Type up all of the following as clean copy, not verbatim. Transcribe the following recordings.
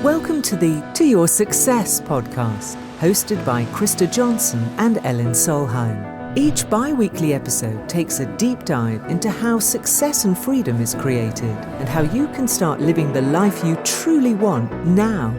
Welcome to the To Your Success podcast, hosted by Christer Johnson and Elin Solheim. Each bi-weekly episode takes a deep dive into how success and freedom is created and how you can start living the life you truly want now.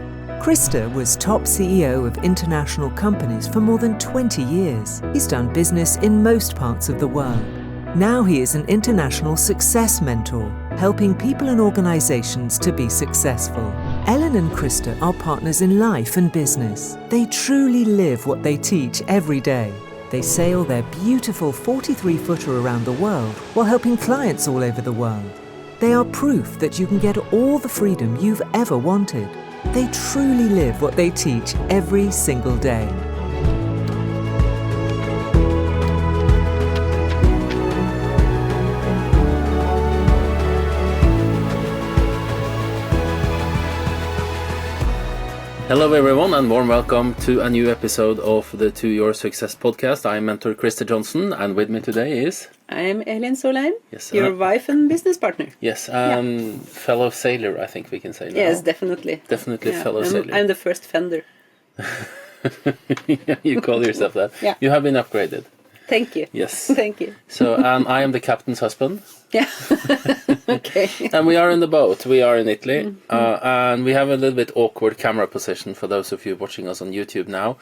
Christer was top CEO of international companies for more than 20 years. He's done business in most parts of the world. Now he is an international success mentor, helping people and organizations to be successful. Elin and Christer are partners in life and business. They truly live what they teach every day. They sail their beautiful 43-footer around the world while helping clients all over the world. They are proof that you can get all the freedom you've ever wanted. They truly live what they teach every single day. Hello everyone and warm welcome to a new episode of the To Your Success podcast. I'm mentor Christer Johnson and with me today is... I'm Elin Solheim, yes, your wife and business partner. Yes, fellow sailor I think we can say now. Yes, definitely. Definitely fellow sailor. I'm the first fender. Yeah, you call yourself that. Yeah. You have been upgraded. Thank you. Yes. Thank you. So I am the captain's husband. Yeah. Okay. And we are in the boat. We are in Italy. And we have a little bit awkward camera position for those of you watching us on YouTube now.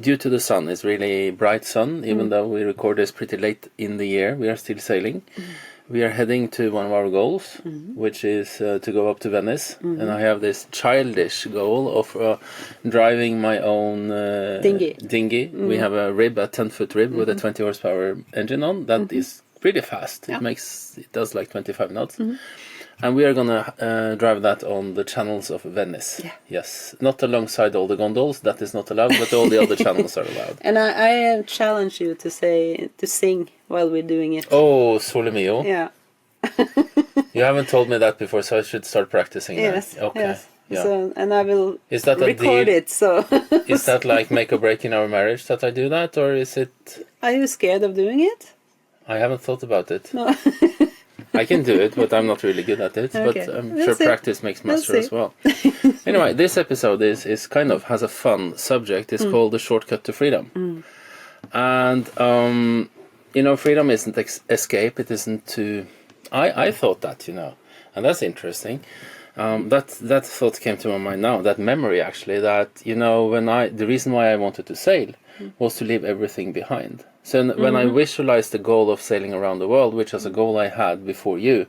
Due to the sun, it's really bright sun. Even though we record this pretty late in the year, we are still sailing. We are heading to one of our goals, which is to go up to Venice. And I have this childish goal of driving my own dinghy. We have a rib, a 10-foot rib with a 20 horsepower engine on. That is pretty fast. Yeah. It does like 25 knots. And we are gonna drive that on the channels of Venice. Yeah. Yes, not alongside all the gondolas. That is not allowed, but all the other channels are allowed. And I challenge you to sing while we're doing it. Oh, Sole Mio. Yeah. You haven't told me that before, so I should start practicing. Yes. That. Okay. Yes. Yeah. So, and I will Is that record it. So. Is that like make or break in our marriage that I do that, or is it? Are you scared of doing it? I haven't thought about it. No. I can do it, but I'm not really good at it. Okay. But I'm We'll sure see. practice makes master as well. Anyway, this episode is kind of has a fun subject. It's called The Shortcut to Freedom. And, freedom isn't escape. It isn't to... I thought that, and that's interesting. That thought came to my mind now, that memory actually, that, the reason why I wanted to sail was to leave everything behind. So when I visualized the goal of sailing around the world, which was a goal I had before you,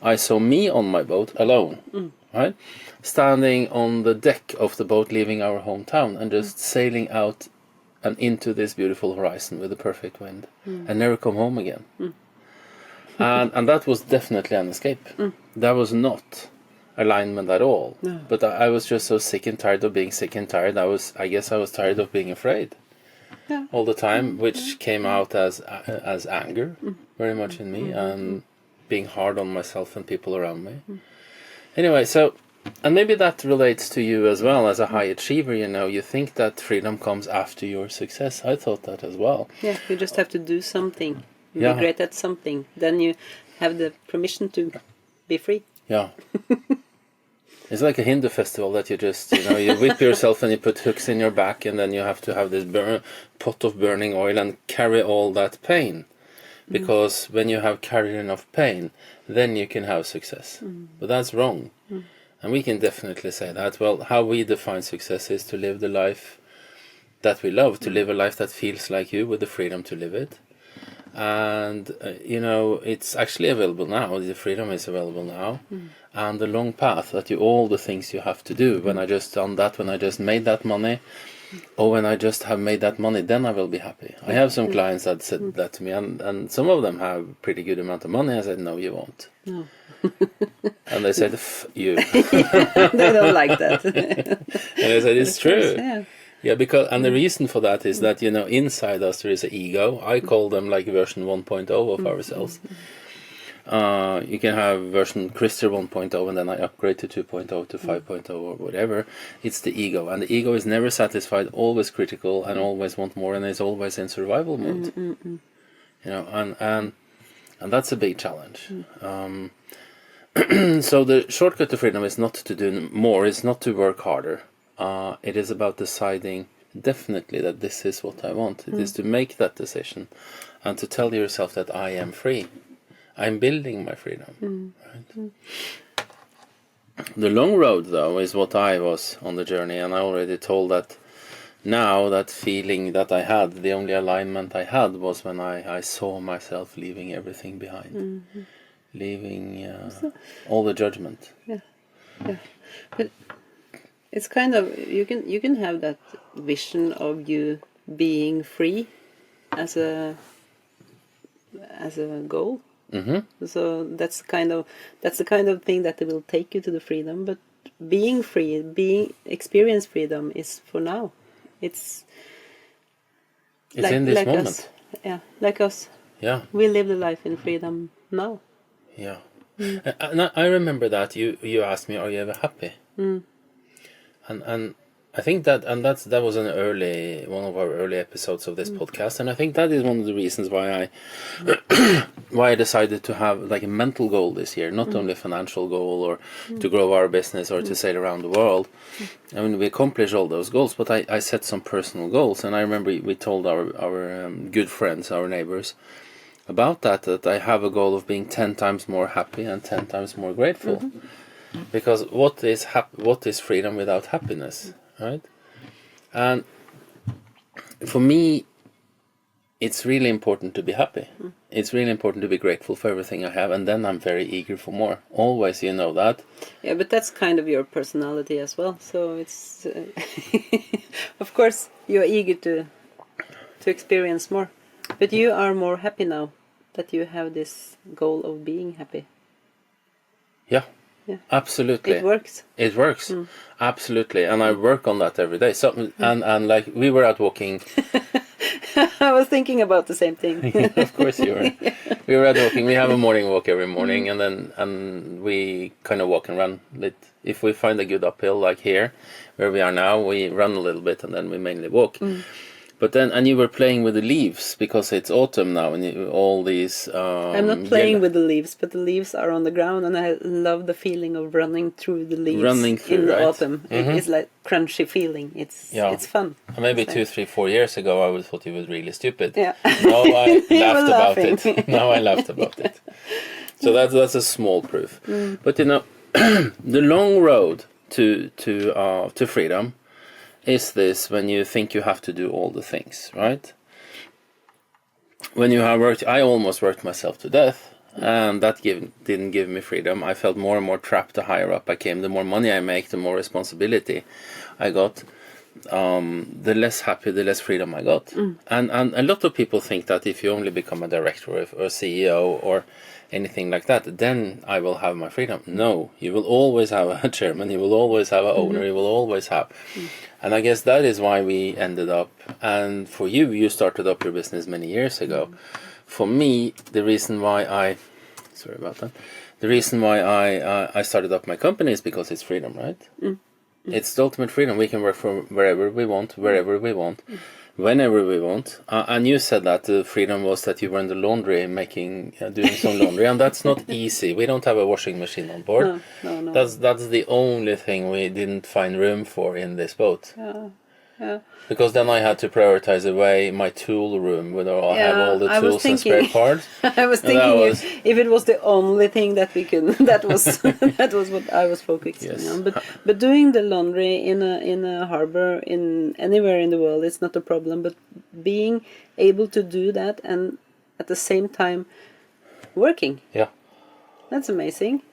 I saw me on my boat alone, right? Standing on the deck of the boat, leaving our hometown and just sailing out and into this beautiful horizon with the perfect wind and never come home again. And that was definitely an escape. That was not alignment at all. No. But I was just so sick and tired of being sick and tired. I guess I was tired of being afraid. Yeah. All the time, which came out as anger very much in me and being hard on myself and people around me. Anyway, so, and maybe that relates to you as well as a high achiever, you think that freedom comes after your success. I thought that as well. Yeah, you just have to do something. Be great at something. Then you have the permission to be free. Yeah. It's like a Hindu festival that you just, you whip yourself and you put hooks in your back and then you have to have this pot of burning oil and carry all that pain. Because when you have carried enough pain, then you can have success. But that's wrong. And we can definitely say that. Well, how we define success is to live the life that we love, to live a life that feels like you with the freedom to live it. And, it's actually available now. The freedom is available now. And the long path that all the things you have to do. When I just done that, when I just made that money, or when I just have made that money, then I will be happy. I have some clients that said that to me, and some of them have pretty good amount of money. I said, no, you won't. No. And they said, you. They don't like that. And I said, it's true. Yeah. Yeah, because and the reason for that is that inside us there is an ego. I call them like version 1.0 of ourselves. You can have version Christer 1.0 and then I upgrade to 2.0 to 5.0 or whatever. It's the ego, and the ego is never satisfied, always critical, and always want more, and is always in survival mode. And that's a big challenge. So the shortcut to freedom is not to do more, it's not to work harder. It is about deciding definitely that this is what I want. It is to make that decision and to tell yourself that I am free. I'm building my freedom. Right? The long road, though, is what I was on the journey, and I already told that now that feeling that I had, the only alignment I had was when I saw myself leaving everything behind. Leaving all the judgment. Yeah. But it's kind of, you can have that vision of you being free as a goal. So that's the kind of thing that will take you to the freedom. But being free, experience freedom is for now. It's like, in this like moment. Us. Yeah, like us. Yeah. We live the life in freedom now. Yeah. And I remember that you asked me, are you ever happy? And I think that was one of our early episodes of this podcast, and I think that is one of the reasons why I decided to have like a mental goal this year, not only a financial goal or to grow our business or to sail around the world. I mean, we accomplished all those goals, but I set some personal goals, and I remember we told our good friends, our neighbors, about that I have a goal of being 10 times more happy and 10 times more grateful. Because what is freedom without happiness, right? And for me, it's really important to be happy. It's really important to be grateful for everything I have, and then I'm very eager for more. Always, you know that. Yeah, but that's kind of your personality as well. So it's, of course, you're eager to experience more. But you are more happy now that you have this goal of being happy. Yeah. Yeah. Absolutely. It works. It works. Absolutely. And I work on that every day. So and like we were out walking. I was thinking about the same thing. Of course you were. We were out walking. We have a morning walk every morning, and we kind of walk and run. If we find a good uphill like here, where we are now, we run a little bit and then we mainly walk. But then, and you were playing with the leaves because it's autumn now, and all these. I'm not playing with the leaves, but the leaves are on the ground, and I love the feeling of running through the leaves in the autumn. It's like crunchy feeling. It's fun. And maybe 2, 3, 4 years ago, I would thought it was really stupid. Yeah. Now I laughed about it. Now I laughed about it. So that's a small proof. But you know, the long road to freedom is this when you think you have to do all the things, right? When you have worked, I almost worked myself to death, and that didn't give me freedom. I felt more and more trapped the higher up I came. The more money I make, the more responsibility I got. The less happy, the less freedom I got. And a lot of people think that if you only become a director or a CEO or anything like that, then I will have my freedom. No, you will always have a chairman, you will always have an owner, you will always have. And I guess that is why we ended up, and for you started up your business many years ago. For me, the reason why I started up my company is because it's freedom, right? It's the ultimate freedom. We can work from wherever we want, wherever we want, whenever we want. And you said that the freedom was that you were in the laundry doing some laundry, and that's not easy. We don't have a washing machine on board. No. That's the only thing we didn't find room for in this boat. Yeah. Because then I had to prioritize away my tool room where I have all the tools and spare parts. I was thinking if it was the only thing that we could, that was what I was focusing on. But doing the laundry in a harbor in anywhere in the world, it's not a problem. But being able to do that and at the same time working, that's amazing.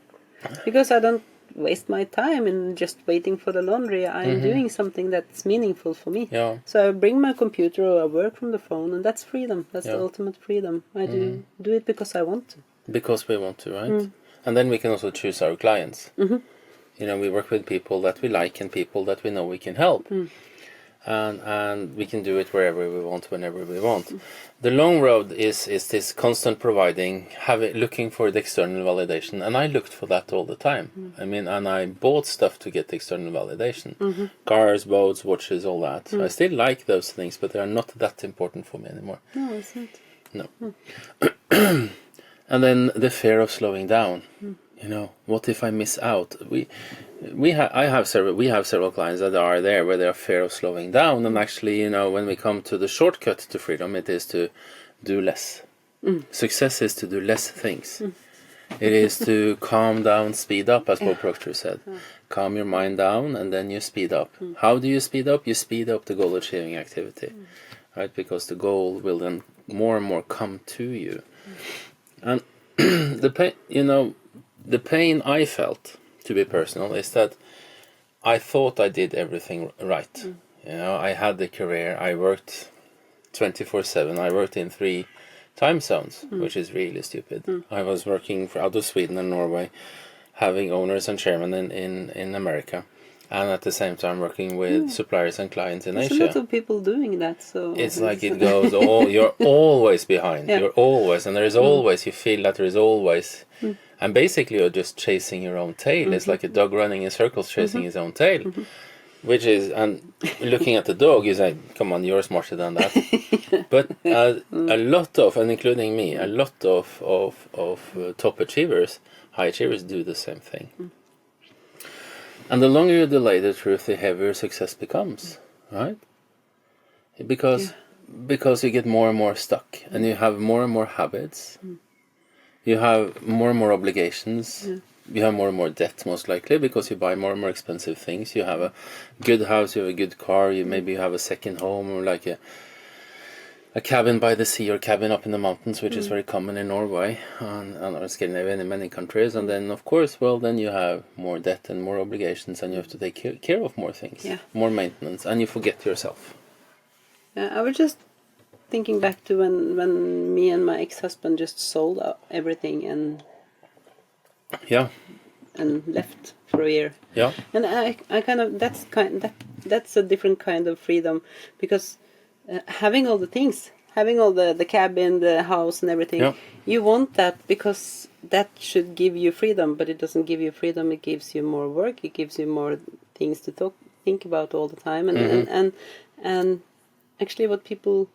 Because I don't waste my time in just waiting for the laundry. I'm doing something that's meaningful for me. So I bring my computer or I work from the phone, and that's freedom. That's the ultimate freedom. I do it because I want to. Because we want to, right? And then we can also choose our clients. You know, we work with people that we like and people that we know we can help. And we can do it wherever we want, whenever we want. The long road is this constant providing, looking for the external validation, and I looked for that all the time. I mean, and I bought stuff to get external validation, cars, boats, watches, all that. I still like those things, but they are not that important for me anymore. No, it's not. No. And then the fear of slowing down. You know, what if I miss out? We have several clients that are there where they are fear of slowing down, and actually, you know, when we come to the shortcut to freedom, it is to do less. Success is to do less things. It is to calm down, speed up, as Bob Proctor said. Calm your mind down, and then you speed up. How do you speed up? You speed up the goal achieving activity, right? Because the goal will then more and more come to you. And the pain, you know, the pain I felt, to be personal, is that I thought I did everything right. You know, I had the career. I worked 24/7. I worked in 3 time zones, which is really stupid. I was working out of Sweden and Norway, having owners and chairmen in America, and at the same time working with suppliers and clients in Asia. There's a lot of people doing that, so it's like it goes you're always behind. You're always, and there is always, you feel that there is always, and basically you're just chasing your own tail. It's like a dog running in circles chasing his own tail. Which is, and looking at the dog, you say, come on, you're smarter than that. But a lot of, and including me, a lot of top achievers, high achievers, do the same thing. And the longer you delay the truth, the heavier success becomes, right? Because you get more and more stuck, and you have more and more habits. You have more and more obligations. You have more and more debt, most likely, because you buy more and more expensive things. You have a good house, you have a good car, maybe you have a second home, or like a cabin by the sea, or cabin up in the mountains, which is very common in Norway and Scandinavia and in many countries. And then, of course, well, then you have more debt and more obligations, and you have to take care of more things, more maintenance, and you forget yourself. I was just thinking back to when me and my ex-husband just sold everything and left for a year. And I kind of that's a different kind of freedom, because having all the things, having all the cabin, the house, and everything, you want that because that should give you freedom, but it doesn't give you freedom. It gives you more work. It gives you more things to think about all the time, and actually, what people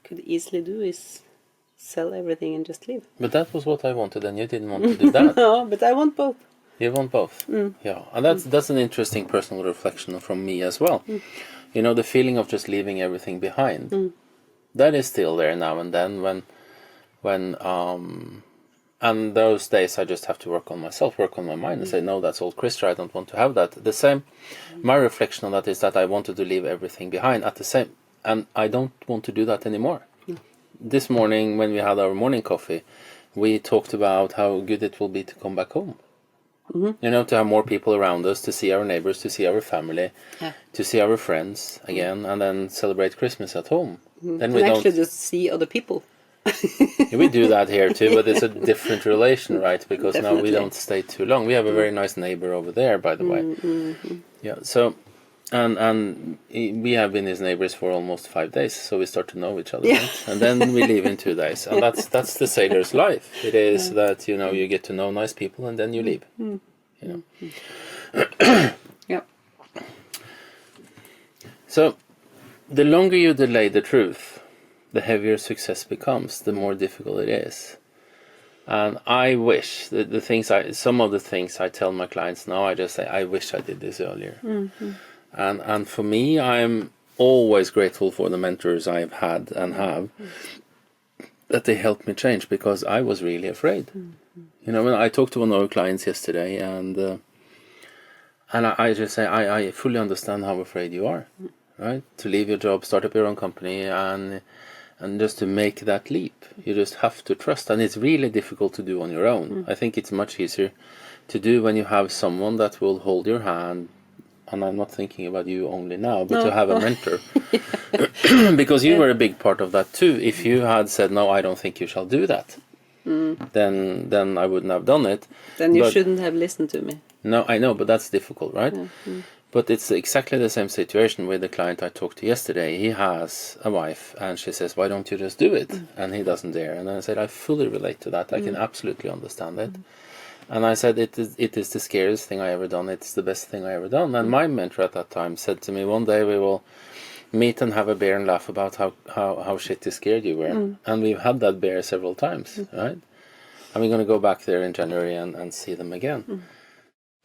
could easily do is sell everything and just leave. But that was what I wanted, and you didn't want to do that. No, but I want both. You want both. Yeah, and that's an interesting personal reflection from me as well. You know, the feeling of just leaving everything behind, that is still there now and then, when and those days I just have to work on myself, work on my mind, and say, no, that's all Christer, I don't want to have that. The same, my reflection on that is that I wanted to leave everything behind at the same, and I don't want to do that anymore. This morning, when we had our morning coffee, we talked about how good it will be to come back home. You know, to have more people around us, to see our neighbors, to see our family, to see our friends again, and then celebrate Christmas at home. Then we actually don't just see other people. we do that here too, but it's a different relation, right? Because now we don't stay too long. We have a very nice neighbor over there, by the way. Yeah, so and we have been his neighbors for almost 5 days, so we start to know each other, right? And then we leave in 2 days, and that's the sailor's life. It is that, you know, you get to know nice people and then you leave. You know. So the longer you delay the truth, the heavier success becomes, the more difficult it is. And I wish some of the things I tell my clients now, I just say, I wish I did this earlier. And for me, I'm always grateful for the mentors I've had and have, that they helped me change, because I was really afraid. You know, when I talked to one of our clients yesterday, and I just say, I fully understand how afraid you are, right? To leave your job, start up your own company, and just to make that leap. You just have to trust, and it's really difficult to do on your own. I think it's much easier to do when you have someone that will hold your hand. And I'm not thinking about you only now, but to have a mentor. Because you were a big part of that too. If you had said, no, I don't think you shall do that, then I wouldn't have done it. Then you shouldn't have listened to me. No, I know, but that's difficult, right? But it's exactly the same situation with the client I talked to yesterday. He has a wife, and she says, why don't you just do it? And he doesn't dare. And I said, I fully relate to that. I can absolutely understand it. And I said, it is the scariest thing I ever done. It's the best thing I ever done. And my mentor at that time said to me, one day we will meet and have a beer and laugh about how shitty scared you were. And we've had that beer several times, right? And we're going to go back there in January and see them again.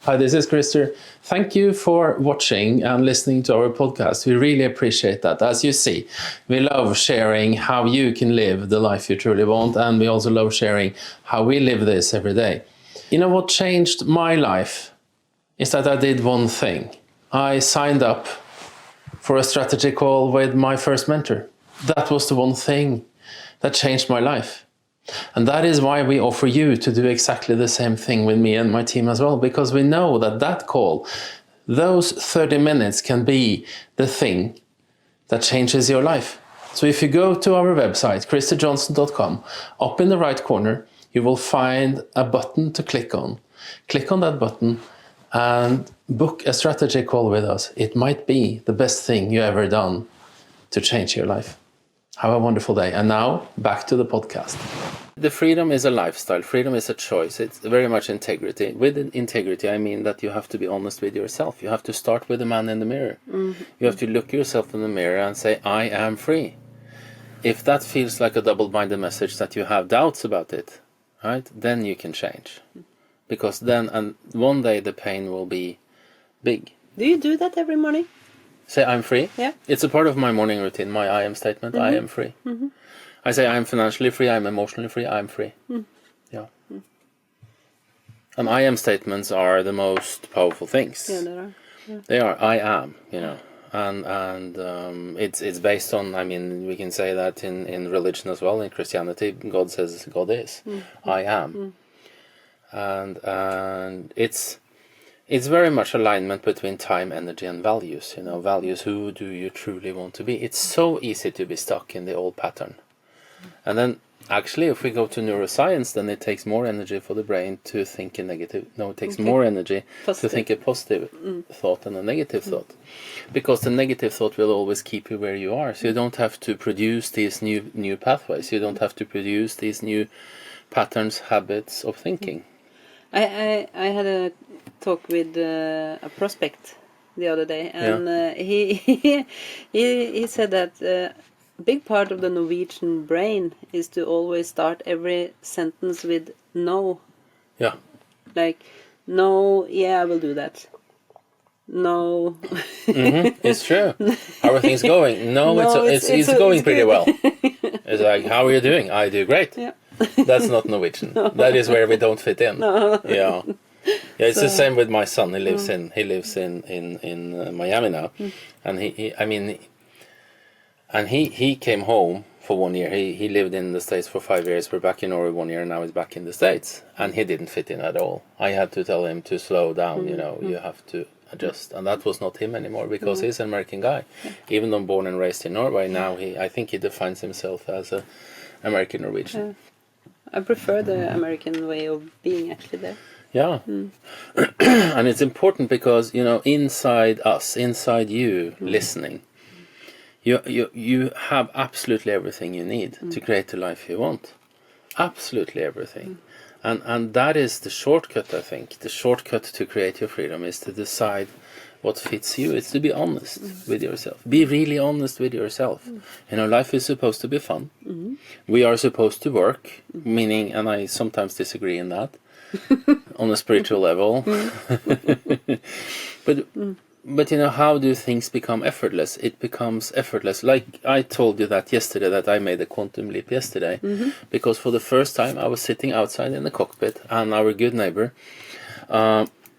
Hi, this is Christer. Thank you for watching and listening to our podcast. We really appreciate that. As you see, we love sharing how you can live the life you truly want, and we also love sharing how we live this every day. You know what changed my life is that I did one thing. I signed up for a strategy call with my first mentor. That was the one thing that changed my life. And that is why we offer you to do exactly the same thing with me and my team as well, because we know that that call, those 30 minutes can be the thing that changes your life. So if you go to our website, christerjohnson.com, up in the right corner, you will find a button to click on. Click on that button and book a strategy call with us. It might be the best thing you ever done to change your life. Have a wonderful day. And now, back to the podcast. The freedom is a lifestyle. Freedom is a choice. It's very much integrity. With integrity, I mean that you have to be honest with yourself. You have to start with the man in the mirror. Mm-hmm. You have to look yourself in the mirror and say, I am free. If that feels like a double-minded message that you have doubts about it, right, then you can change. Because then, and one day, the pain will be big. Do you do that every morning? Say I'm free? Yeah. It's a part of my morning routine, my I am statement. I am free. Mm-hmm. I say I'm financially free, I'm emotionally free, I'm free. Mm. Yeah. Mm. And I am statements are the most powerful things. Yeah, they are. Yeah. They are. I am, you know. And it's based on, I mean, we can say that in religion as well. In Christianity, God says God is. Mm-hmm. I am. Mm. And it's very much alignment between time, energy, and values. You know, values, who do you truly want to be? It's so easy to be stuck in the old pattern. And then, actually, if we go to neuroscience, then it takes more energy for the brain to think a negative... No, it takes more energy to think a positive thought than a negative thought. Because the negative thought will always keep you where you are. So you don't have to produce these new pathways. You don't have to produce these new patterns, habits of thinking. I had a talk with a prospect the other day, and he said that a big part of the Norwegian brain is to always start every sentence with no. Yeah. Like, no, yeah, I will do that. No. It's true. How are things going? No, it's going pretty well. It's like, how are you doing? I do great. Yeah. That's not Norwegian. No. That is where we don't fit in. No. Yeah. Yeah, it's the same with my son. He lives in Miami now, and he came home for 1 year. He lived in the States for 5 years. We're back in Norway 1 year, and now he's back in the States, and he didn't fit in at all. I had to tell him to slow down. You know, you have to adjust, and that was not him anymore, because he's an American guy, even though born and raised in Norway. Now I think he defines himself as a American Norwegian. I prefer the American way of being actually there. Yeah. And it's important because, you know, inside us, inside you listening, you have absolutely everything you need to create the life you want. Absolutely everything. And that is the shortcut, I think. The shortcut to create your freedom is to decide what fits you. It's to be honest with yourself. Be really honest with yourself. You know, life is supposed to be fun. We are supposed to work, meaning, and I sometimes disagree in that, on a spiritual level. But you know, how do things become effortless? It becomes effortless. Like I told you that yesterday, that I made a quantum leap yesterday, because for the first time I was sitting outside in the cockpit, and our good neighbor,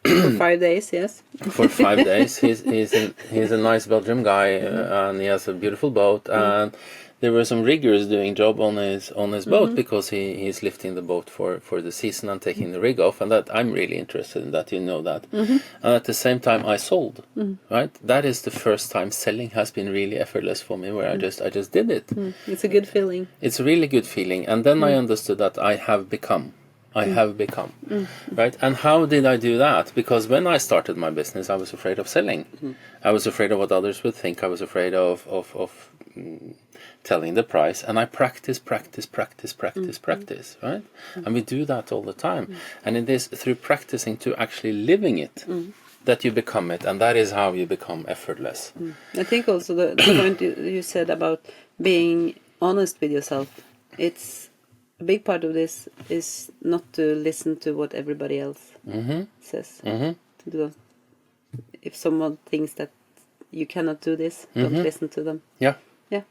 for 5 days, yes. For 5 days, he's a nice Belgian guy, and he has a beautiful boat, and there were some riggers doing job on his boat, because he's lifting the boat for the season and taking the rig off, and that I'm really interested in that, you know that. And at the same time I sold, right? That is the first time selling has been really effortless for me, where I just did it. It's a good feeling. It's a really good feeling. And then I understood that I have become, right? And how did I do that? Because when I started my business, I was afraid of selling. I was afraid of what others would think. I was afraid of telling the price, and I practice, right? And we do that all the time. And it is through practicing to actually living it that you become it, and that is how you become effortless. I think also the point you said about being honest with yourself, it's a big part of this is not to listen to what everybody else says. If someone thinks that you cannot do this, don't listen to them. Yeah. Yeah.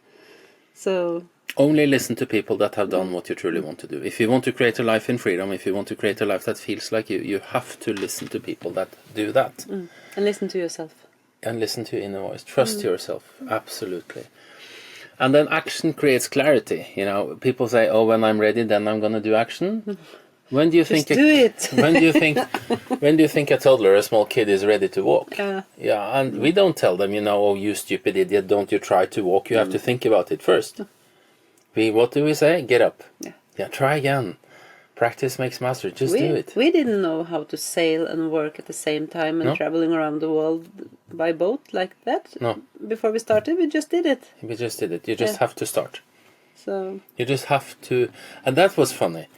So only listen to people that have done what you truly want to do. If you want to create a life in freedom, if you want to create a life that feels like you have to listen to people that do that. And listen to yourself. And listen to your inner voice. Trust yourself. Absolutely. And then action creates clarity. You know, people say, "Oh, when I'm ready, then I'm going to do action." When do you think? Do it. When do you think? When do you think a toddler, a small kid, is ready to walk? Yeah, and we don't tell them, "Oh, you stupid idiot, don't you try to walk? You have to think about it first." What do we say? Get up. Yeah. Try again. Practice makes master. Just do it. We didn't know how to sail and work at the same time and traveling around the world by boat like that. No. Before we started, we just did it. We just did it. You just have to start. So you just have to, and that was funny.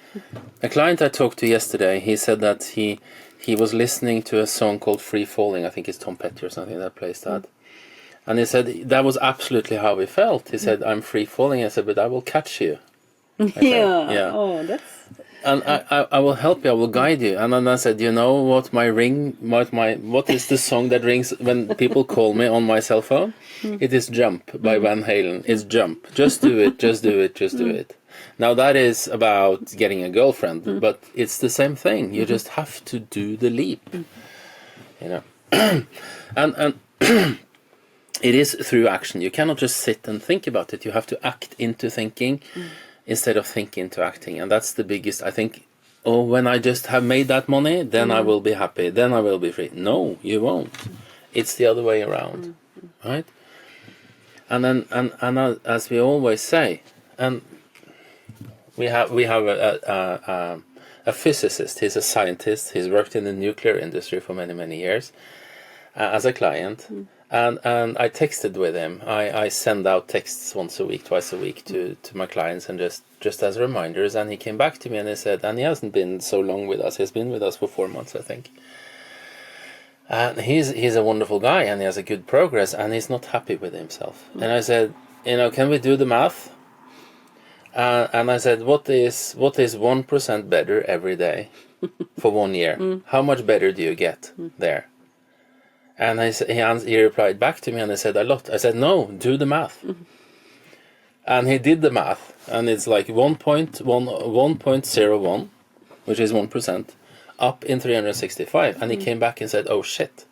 A client I talked to yesterday, he said that he was listening to a song called Free Falling. I think it's Tom Petty or something that plays that. And he said that was absolutely how he felt. He said, "I'm free falling." I said, "But I will catch you." Yeah. Oh, that's... And I will help you. I will guide you. And then I said, "You know what? What is the song that rings when people call me on my cell phone? It is Jump by Van Halen. It's Jump. Just do it. Just do it. Just do it." Now that is about getting a girlfriend, but it's the same thing. You just have to do the leap. And it is through action. You cannot just sit and think about it. You have to act into thinking instead of thinking into acting. And that's the biggest, I think, when I just have made that money, then I will be happy. Then I will be free. No, you won't. It's the other way around. Right? And then, and as we always say, and we have a physicist. He's a scientist. He's worked in the nuclear industry for many, many years as a client. And I texted with him. I send out texts once a week, twice a week to my clients, and just as reminders. And he came back to me and he said, and he hasn't been so long with us. He's been with us for 4 months, I think. And he's a wonderful guy, and he has a good progress, and he's not happy with himself. And I said, can we do the math? And I said, what is 1% better every day for 1 year? How much better do you get there? And he replied back to me and he said, a lot. I said, no, do the math. And he did the math, and it's like 1.01, which is 1%, up in 365. And he came back and said, oh shit.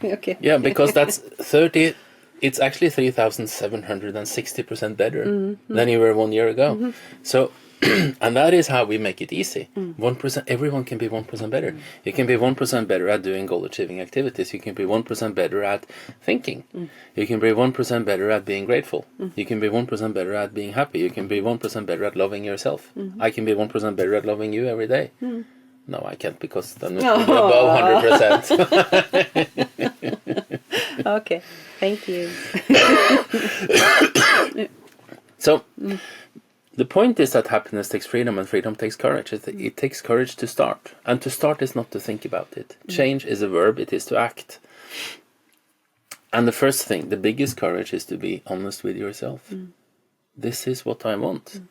Okay. Yeah, because that's 30, it's actually 3,760% better than you were 1 year ago. So, and that is how we make it easy. 1%, everyone can be 1% better. You can be 1% better at doing goal-achieving activities. You can be 1% better at thinking. You can be 1% better at being grateful. You can be 1% better at being happy. You can be 1% better at loving yourself. I can be 1% better at loving you every day. No, I can't, because then it's above 100%. Okay, thank you. So, the point is that happiness takes freedom, and freedom takes courage. It takes courage to start. And to start is not to think about it. Change is a verb, it is to act. And the first thing, the biggest courage, is to be honest with yourself. This is what I want.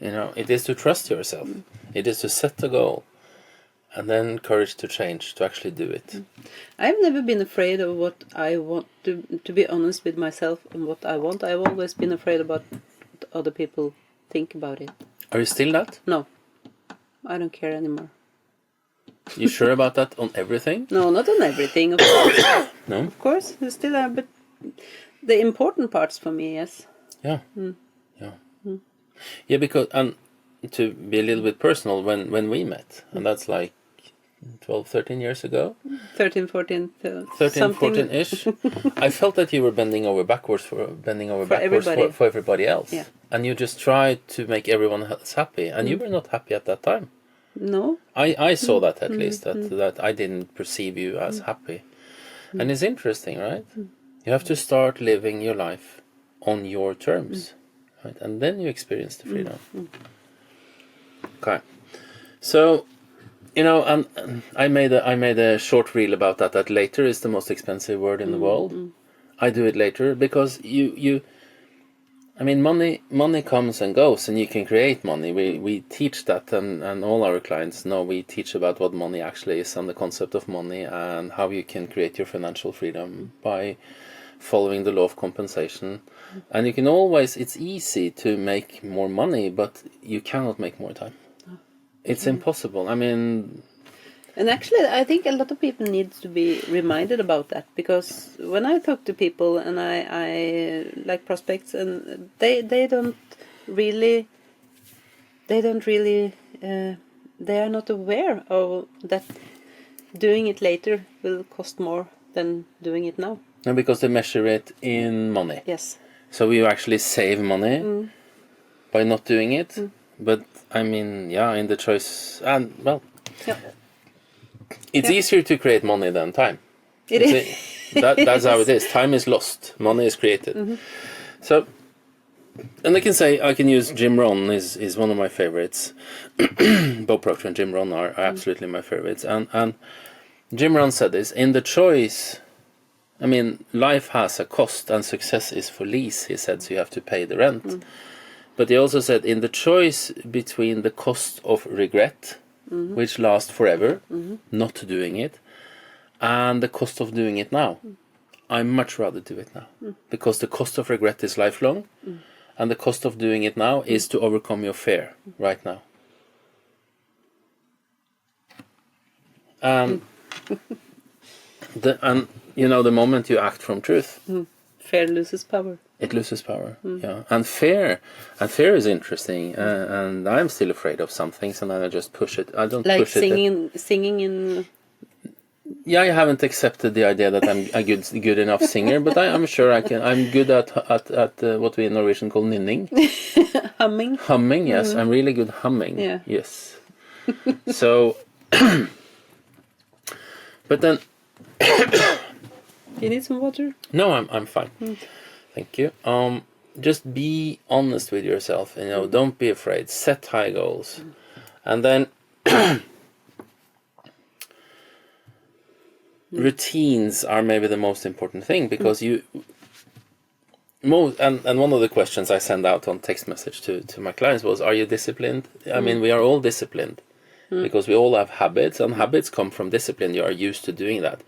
It is to trust yourself. It is to set a goal. And then courage to change, to actually do it. I've never been afraid of what I want, to be honest with myself and what I want. I've always been afraid about what other people think about it. Are you still that? No, I don't care anymore. You sure about that on everything? No, not on everything, of course. No? Of course, there still are, but the important parts for me, yes. Yeah. Yeah. Yeah, because, and to be a little bit personal, when we met, and that's like 12, 13 years ago? 13, 14, 14-ish. I felt that you were bending over backwards for everybody else. Yeah. And you just tried to make everyone else happy, and you were not happy at that time. No. I saw that, at least, that I didn't perceive you as happy. And it's interesting, right? You have to start living your life on your terms, right? And then you experience the freedom. Okay. So, and I made a short reel about that later is the most expensive word in the world. I do it later because you I mean, money comes and goes, and you can create money. We teach that, and all our clients know we teach about what money actually is and the concept of money and how you can create your financial freedom by following the law of compensation. And you can always, it's easy to make more money, but you cannot make more time. It's impossible. I mean... And actually, I think a lot of people need to be reminded about that, because when I talk to people and I like prospects, and they are not aware of that doing it later will cost more than doing it now. No, because they measure it in money. Yes. So you actually save money by not doing it. But I mean, yeah, in the choice, and well, it's easier to create money than time. It is. That's how it is. Time is lost. Money is created. So, and I can use Jim Rohn is one of my favorites. Bob Proctor and Jim Rohn are absolutely my favorites. And Jim Rohn said this, in the choice, I mean, life has a cost and success is for lease, he said, so you have to pay the rent. But he also said, in the choice between the cost of regret, which lasts forever, not doing it, and the cost of doing it now, I much rather do it now. Because the cost of regret is lifelong, and the cost of doing it now is to overcome your fear right now. And the moment you act from truth, fear loses power. It loses power. Yeah, and fear is interesting. And I'm still afraid of some things, and then I just push it. I don't push it. Singing in. Yeah, I haven't accepted the idea that I'm a good enough singer, but I'm sure I can. I'm good at what we in Norwegian call nynning. Humming. Humming, yes, I'm really good humming. Yeah. Yes. So, but then. You need some water? No, I'm fine. Thank you. Just be honest with yourself. Don't be afraid. Set high goals, and then routines are maybe the most important thing, because and one of the questions I send out on text message to my clients was, "Are you disciplined?" I mean, we are all disciplined because we all have habits, and habits come from discipline. You are used to doing that.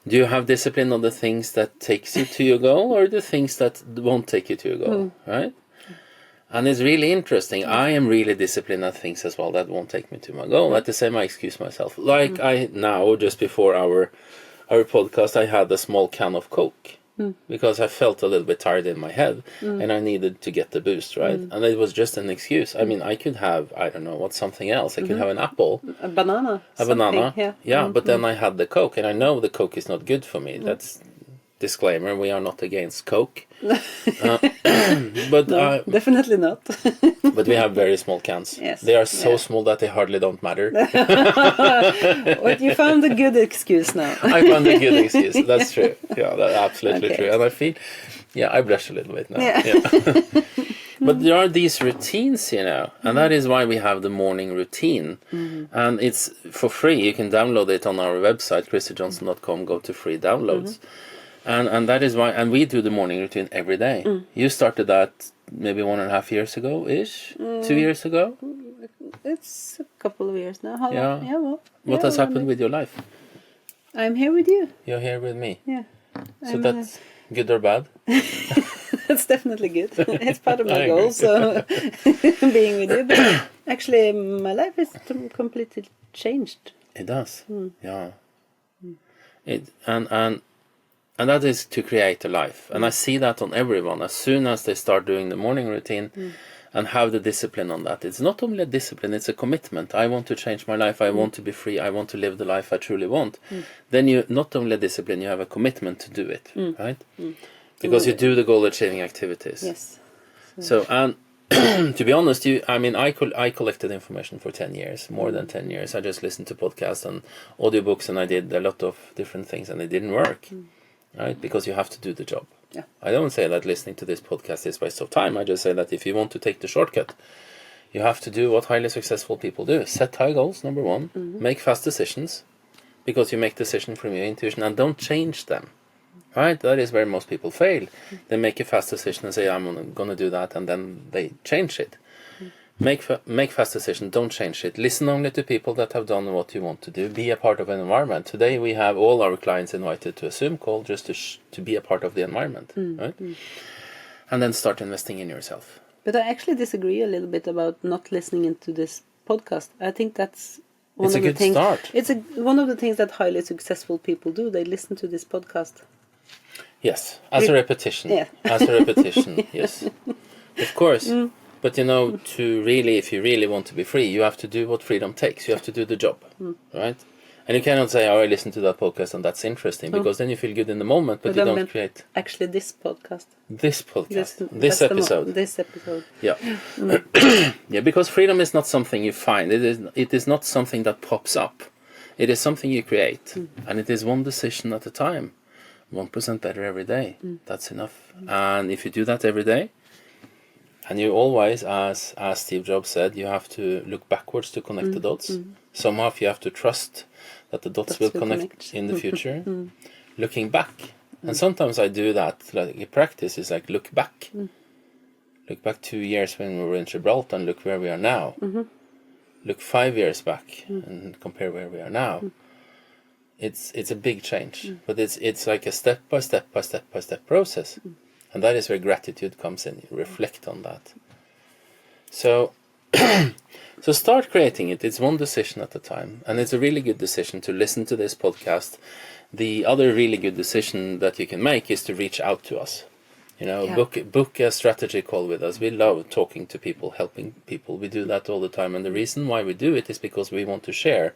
Do you have discipline on the things that takes you to your goal, or the things that won't take you to your goal, right? And it's really interesting. I am really disciplined at things as well that won't take me to my goal. At the same, I excuse myself. Like I now, just before our podcast, I had a small can of Coke because I felt a little bit tired in my head and I needed to get the boost, right? And it was just an excuse. I mean, I could have, I don't know, what's something else. I could have an apple. A banana. A banana. Yeah. But then I had the Coke, and I know the Coke is not good for me. That's disclaimer, we are not against Coke. But no, definitely not. But we have very small cans. Yes. They are so small that they hardly don't matter. But you found a good excuse now. I found a good excuse. That's true. Yeah, that's absolutely true. And I feel, I blush a little bit now. Yeah. But there are these routines, and that is why we have the morning routine. And it's for free. You can download it on our website, christerjohnson.com. Go to free downloads. And that is why, and we do the morning routine every day. You started that maybe 1.5 years ago-ish? 2 years ago? It's a couple of years now. How long? Yeah, well. What has happened with your life? I'm here with you. You're here with me? Yeah. So that's good or bad? It's definitely good. It's part of my goal, so being with you. But actually, my life is completely changed. It does. Yeah. And that is to create a life. And I see that on everyone. As soon as they start doing the morning routine and have the discipline on that. It's not only a discipline, it's a commitment. I want to change my life. I want to be free. I want to live the life I truly want. Then you not only a discipline, you have a commitment to do it, right? Because you do the goal-achieving activities. Yes. So, and to be honest, I collected information for 10 years, more than 10 years. I just listened to podcasts and audiobooks, and I did a lot of different things, and it didn't work. Right? Because you have to do the job. Yeah. I don't say that listening to this podcast is waste of time. I just say that if you want to take the shortcut, you have to do what highly successful people do. Set high goals, number one. Make fast decisions, because you make decisions from your intuition, and don't change them. Right? That is where most people fail. They make a fast decision and say, I'm going to do that, and then they change it. Make fast decision, don't change it. Listen only to people that have done what you want to do. Be a part of an environment. Today we have all our clients invited to a Zoom call just to be a part of the environment. Right? And then start investing in yourself. But I actually disagree a little bit about not listening into this podcast. I think that's It's a good start. It's one of the things that highly successful people do. They listen to this podcast. Yes, as a repetition. Yeah. As a repetition, yes. Of course. But if you really want to be free, you have to do what freedom takes. You have to do the job, right? And you cannot say, I listened to that podcast and that's interesting, because then you feel good in the moment, but you don't create... Actually, this podcast. This episode. This episode. Yeah. Yeah, because freedom is not something you find. It is not something that pops up. It is something you create. And it is one decision at a time. 1% better every day. That's enough. And if you do that every day, and you always, as Steve Jobs said, you have to look backwards to connect the dots. Somehow you have to trust that the dots will connect in the future. Looking back. And sometimes I do that. Like in practice, is like look back. Look back 2 years when we were in Gibraltar and look where we are now. Look 5 years back and compare where we are now. It's a big change. But it's like a step by step process. And that is where gratitude comes in. You reflect on that. So start creating it. It's one decision at a time. And it's a really good decision to listen to this podcast. The other really good decision that you can make is to reach out to us. Book a strategy call with us. We love talking to people, helping people. We do that all the time. And the reason why we do it is because we want to share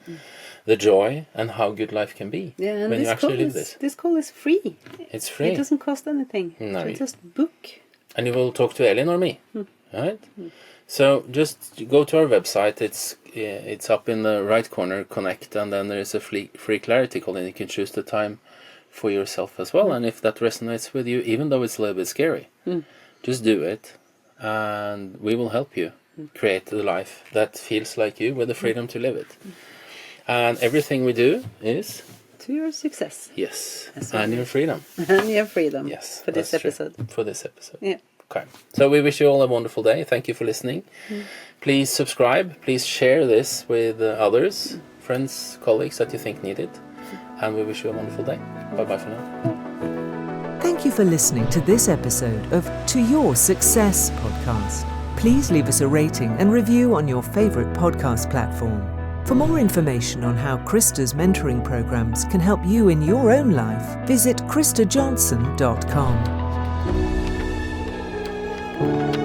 the joy and how good life can be when you actually live this. This call is free. It's free. It doesn't cost anything. No. So just book. And you will talk to Elin or me. Right? So just go to our website. It's up in the right corner, connect, and then there is a free clarity call, and you can choose the time for yourself as well. And if that resonates with you, even though it's a little bit scary, just do it, and we will help you create the life that feels like you with the freedom to live it. And everything we do is to your success. Yes, and your freedom. And your freedom. Yes, for this episode. For this episode. Yeah. Okay. So we wish you all a wonderful day. Thank you for listening. Please subscribe. Please share this with others, friends, colleagues that you think need it. And we wish you a wonderful day. Bye-bye for now. Thank you for listening to this episode of To Your Success podcast. Please leave us a rating and review on your favorite podcast platform. For more information on how Christer's mentoring programs can help you in your own life, visit christerjohnson.com.